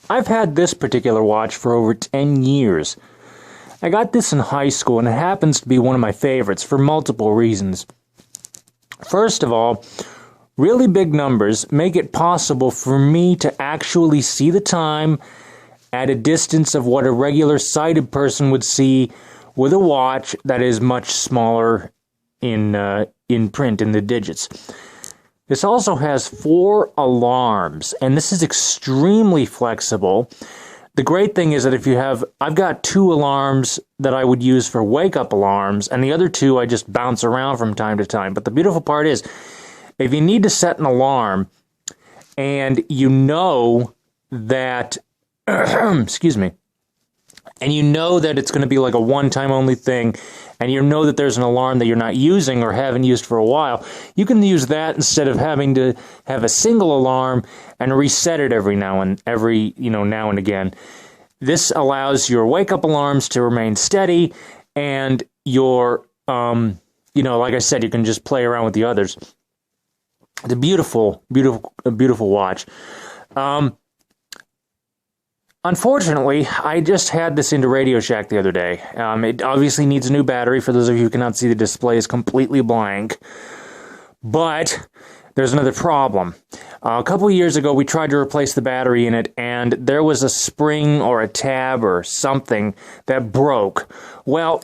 I've had this particular watch for over 10 years. I got this in high school, and it happens to be one of my favorites for multiple reasons. First of all, really big numbers make it possible for me to actually see the time at a distance of what a regular sighted person would see with a watch that is much smaller in print, in the digits. This also has 4 alarms, and this is extremely flexible. The great thing is that I've got 2 alarms that I would use for wake-up alarms, and the other 2 I just bounce around from time to time. But the beautiful part is, if you need to set an alarm, and you know that, excuse me, and you know that it's going to be like a one-time only thing, and you know that there's an alarm that you're not using or haven't used for a while, you can use that instead of having to have a single alarm and reset it every now and again. This allows your wake-up alarms to remain steady, and your, like I said, you can just play around with the others. It's a beautiful, beautiful watch. Unfortunately, I just had this into Radio Shack the other day. It obviously needs a new battery. For those of you who cannot see, the display is completely blank. But there's another problem. A couple of years ago, we tried to replace the battery in it, and there was a spring or a tab or something that broke. Well,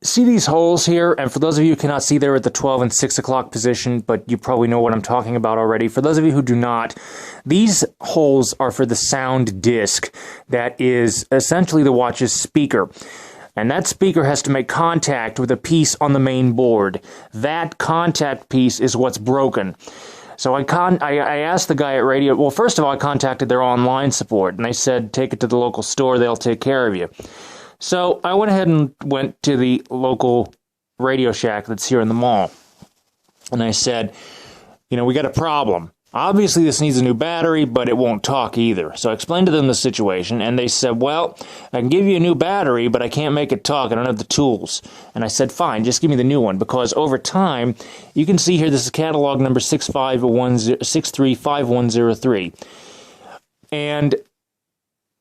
see these holes here? And for those of you who cannot see, they're at the 12 and 6 o'clock position, but you probably know what I'm talking about already. For those of you who do not, these holes are for the sound disc that is essentially the watch's speaker. And that speaker has to make contact with a piece on the main board. That contact piece is what's broken. So I asked the guy at Radio... Well, first of all, I contacted their online support, and they said, take it to the local store, they'll take care of you. So I went ahead and went to the local Radio Shack that's here in the mall. And I said, we got a problem. Obviously, this needs a new battery, but it won't talk either. So I explained to them the situation, and they said, well, I can give you a new battery, but I can't make it talk. I don't have the tools. And I said, fine, just give me the new one, because over time, you can see here, this is catalog number 635103. And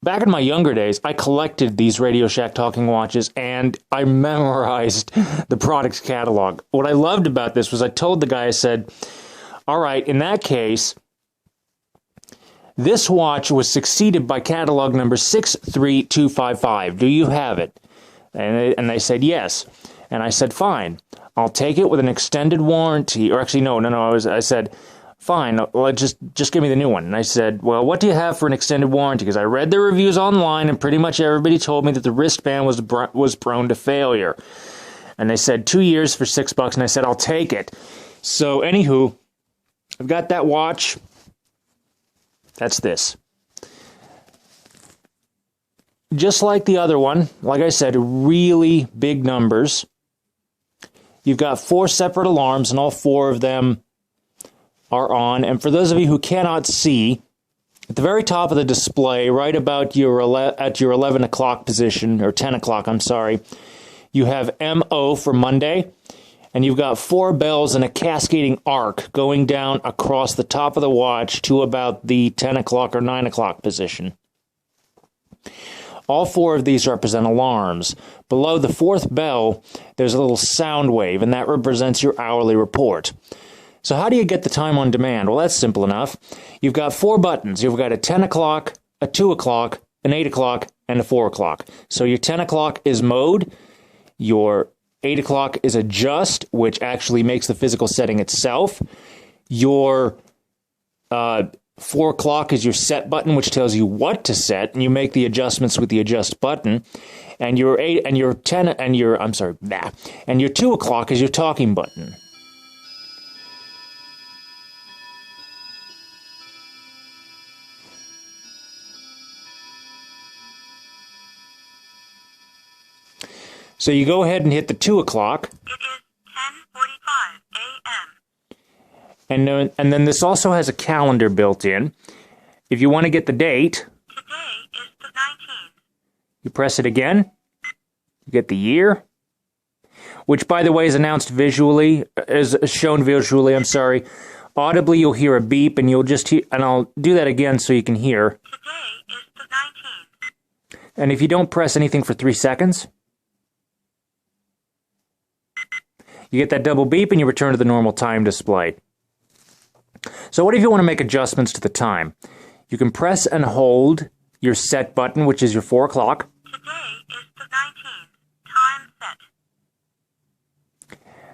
back in my younger days, I collected these Radio Shack talking watches, and I memorized the product's catalog. What I loved about this was I told the guy, I said, all right, in that case, this watch was succeeded by catalog number 63255. Do you have it? And they said yes. And I said, fine, I'll take it with an extended warranty. Or actually, no. I said, fine, just give me the new one. And I said, well, what do you have for an extended warranty? Because I read the reviews online, and pretty much everybody told me that the wristband was prone to failure. And they said 2 years for $6, and I said, I'll take it. So, anywho, I've got that watch. That's this. Just like the other one, like I said, really big numbers. You've got 4 separate alarms, and all 4 of them are on. And for those of you who cannot see, at the very top of the display, right about at your 11 o'clock position, or 10 o'clock, I'm sorry, you have MO for Monday, and you've got 4 bells in a cascading arc going down across the top of the watch to about the 10 o'clock or 9 o'clock position. All 4 of these represent alarms. Below the 4th bell, there's a little sound wave, and that represents your hourly report. So how do you get the time on demand? Well, that's simple enough. You've got 4 buttons. You've got a 10 o'clock, a 2 o'clock, an 8 o'clock, and a 4 o'clock. So your 10 o'clock is mode. Your 8 o'clock is adjust, which actually makes the physical setting itself. Your 4 o'clock is your set button, which tells you what to set, and you make the adjustments with the adjust button. And your 2 o'clock is your talking button. So you go ahead and hit the 2 o'clock. It is 10:45 a.m. And then this also has a calendar built in. If you want to get the date, Today is the 19th. you press it again. You get the year, which, by the way, is announced visually, is shown visually, Audibly, you'll hear a beep, and you'll just hear, and I'll do that again so you can hear. Today is the 19th. And if you don't press anything for 3 seconds, you get that double beep and you return to the normal time display. So what if you want to make adjustments to the time? You can press and hold your set button, which is your 4 o'clock. Today is the 19th. Time set.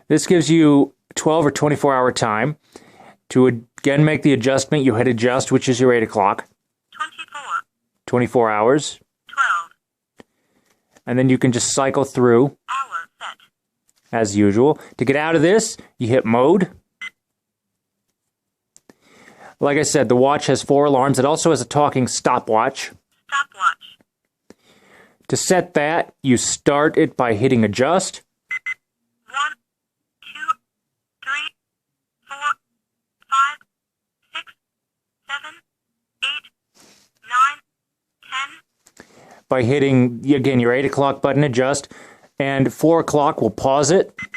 This gives you 12 or 24-hour time. To again make the adjustment, you hit adjust, which is your 8 o'clock. 24. 24 hours. 12. And then you can just cycle through Hour set. as usual. To get out of this, you hit mode. Like I said, the watch has 4 alarms. It also has a talking stopwatch. Stopwatch. To set that, you start it by hitting adjust. 1, 2, 3, 4, 5, 6, 7, 8, 9, 10. By hitting, again, your 8 o'clock button, adjust. And 4 o'clock will pause it. 20.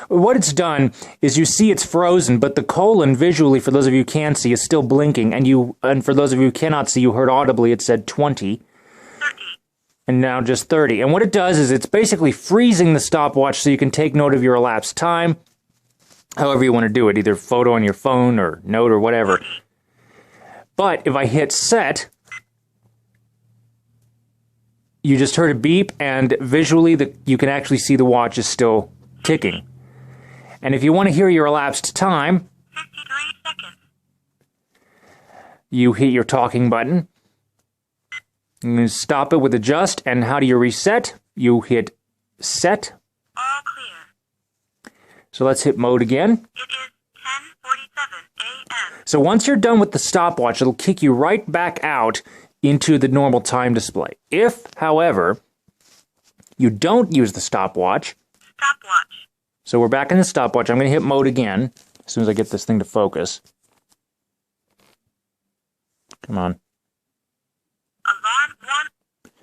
What it's done is you see it's frozen, but the colon visually, for those of you who can see, is still blinking. And for those of you who cannot see, you heard audibly it said 20. 30. And now just 30. And what it does is it's basically freezing the stopwatch so you can take note of your elapsed time, however you want to do it, either photo on your phone or note or whatever. But if I hit set, you just heard a beep, and visually you can actually see the watch is still ticking. And if you want to hear your elapsed time, 53 seconds. you hit your talking button. You can stop it with adjust, and how do you reset? You hit set. All clear. So let's hit mode again. It is 10:47 a.m. So once you're done with the stopwatch, it'll kick you right back out into the normal time display. If, however, you don't use the stopwatch, Stopwatch. so we're back in the stopwatch. I'm going to hit mode again as soon as I get this thing to focus. Come on. Alarm 1.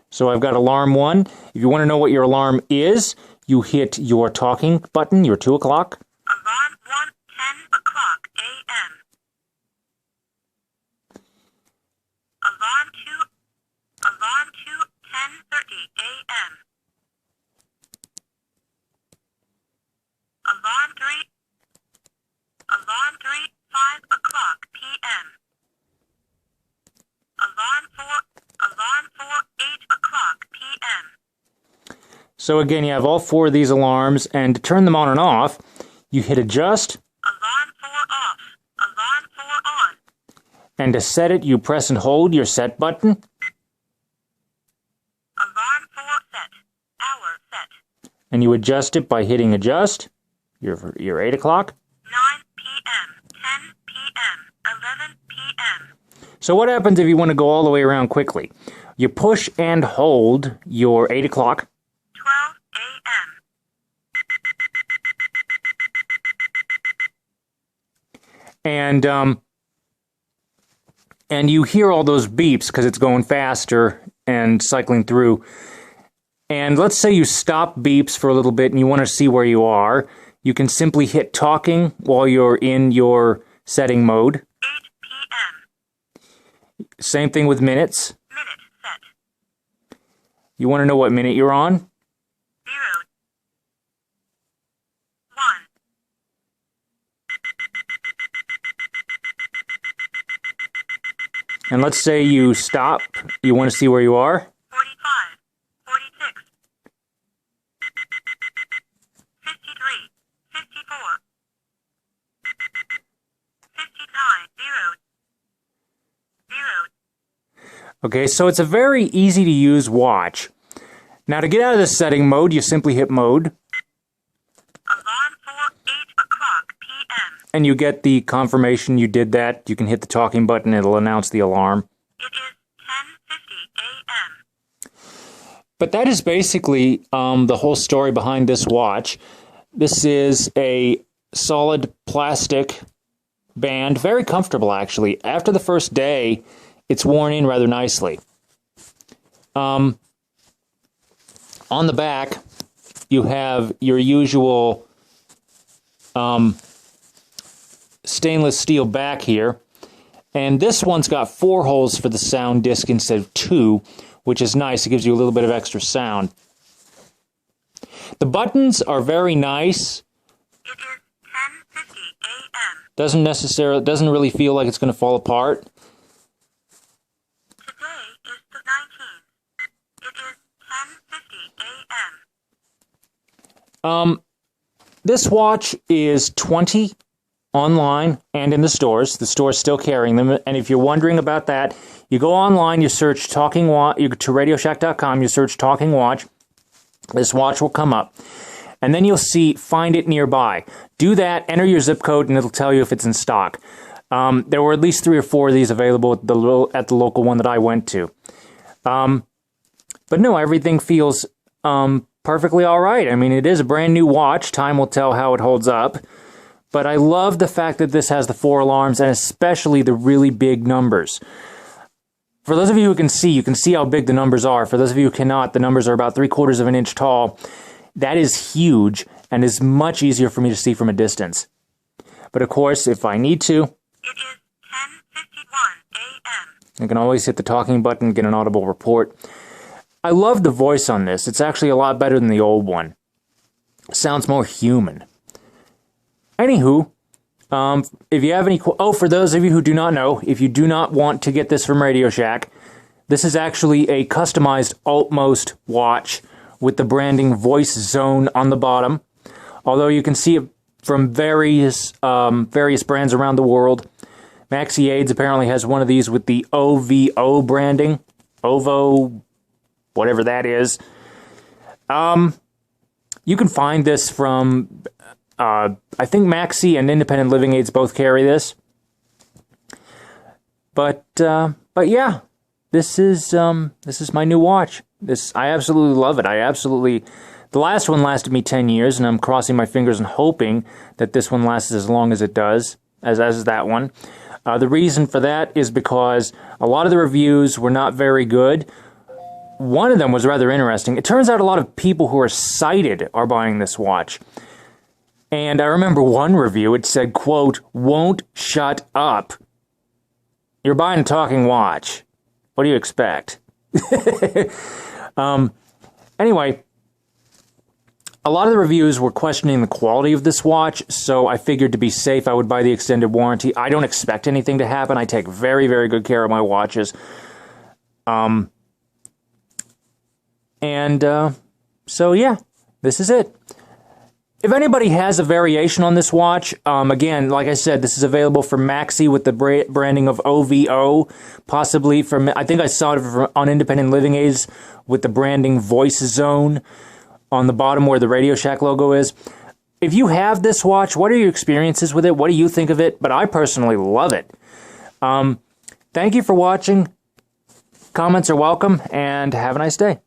So I've got alarm 1. If you want to know what your alarm is, you hit your talking button, your 2 o'clock. Alarm 1, 10 o'clock a.m. Alarm 2, 10:30 a.m. Alarm 3, 5 o'clock p.m. Alarm 4, 8 o'clock p.m. So again, you have all 4 of these alarms, and to turn them on and off, you hit adjust, Alarm 4 off. Alarm 4 on. and to set it, you press and hold your set button, Alarm 4 set. Hour set. and you adjust it by hitting adjust, your 8 o'clock. 9 p.m. 10 p.m. 11 p.m. So what happens if you want to go all the way around quickly? You push and hold your 8 o'clock, 12 a.m. and you hear all those beeps because it's going faster and cycling through. And let's say you stop beeps for a little bit and you want to see where you are. You can simply hit talking while you're in your setting mode. 8 p.m. Same thing with minutes. Minute set. You want to know what minute you're on? 0. 1. And let's say you stop. You want to see where you are? 45. 46. 53. 54. 59. 0. 0. Okay, so it's a very easy to use watch. Now to get out of this setting mode, you simply hit mode, Alarm 4, 8 o'clock p.m. and you get the confirmation you did that. You can hit the talking button, it'll announce the alarm. It is 10:50 a.m. But that is basically the whole story behind this watch. This is a solid plastic band, very comfortable actually. After the first day, it's worn in rather nicely. On the back, you have your usual stainless steel back here. And this one's got 4 holes for the sound disc instead of 2, which is nice. It gives you a little bit of extra sound. The buttons are very nice. It is 10:50 a.m. Doesn't really feel like it's going to fall apart. Today is the 19th. It is 10:50 a.m. This watch is $20 online and in the stores. The store's still carrying them. And if you're wondering about that, you go online, you search Talking Watch, you go to RadioShack.com, you search Talking Watch. This watch will come up. And then you'll see Find It Nearby. Do that, enter your zip code, and it'll tell you if it's in stock. There were at least 3 or 4 of these available at the local one that I went to. But no, everything feels perfectly all right. I mean, it is a brand new watch. Time will tell how it holds up. But I love the fact that this has the 4 alarms, and especially the really big numbers. For those of you who you can see how big the numbers are. For those of you who cannot, the numbers are about 3/4 of an inch tall. That is huge, and is much easier for me to see from a distance. But of course, if I need to, It is 10:51 a.m. I can always hit the talking button and get an audible report. I love the voice on this. It's actually a lot better than the old one. It sounds more human. Anywho, if you have any... for those of you who do not know, if you do not want to get this from Radio Shack, this is actually a customized Altmost watch with the branding Voice Zone on the bottom. Although you can see it from various brands around the world. Maxi Aids apparently has one of these with the OVO branding. OVO, whatever that is. You can find this from... I think Maxi and Independent Living Aids both carry this. But yeah, this is my new watch. I absolutely love it. The last one lasted me 10 years, and I'm crossing my fingers and hoping that this one lasts as long as it does, as that one. The reason for that is because a lot of the reviews were not very good. One of them was rather interesting. It turns out a lot of people who are sighted are buying this watch. And I remember one review, it said, quote, "Won't shut up. You're buying a talking watch. What do you expect?" Anyway, a lot of the reviews were questioning the quality of this watch, so I figured to be safe I would buy the extended warranty. I don't expect anything to happen. I take very, very good care of my watches. So yeah, this is it. If anybody has a variation on this watch, again, like I said, this is available from Maxi with the branding of OVO, possibly from, I think I saw it on Independent Living Aids with the branding Voice Zone on the bottom where the Radio Shack logo is. If you have this watch, what are your experiences with it? What do you think of it? But I personally love it. Thank you for watching. Comments are welcome, and have a nice day.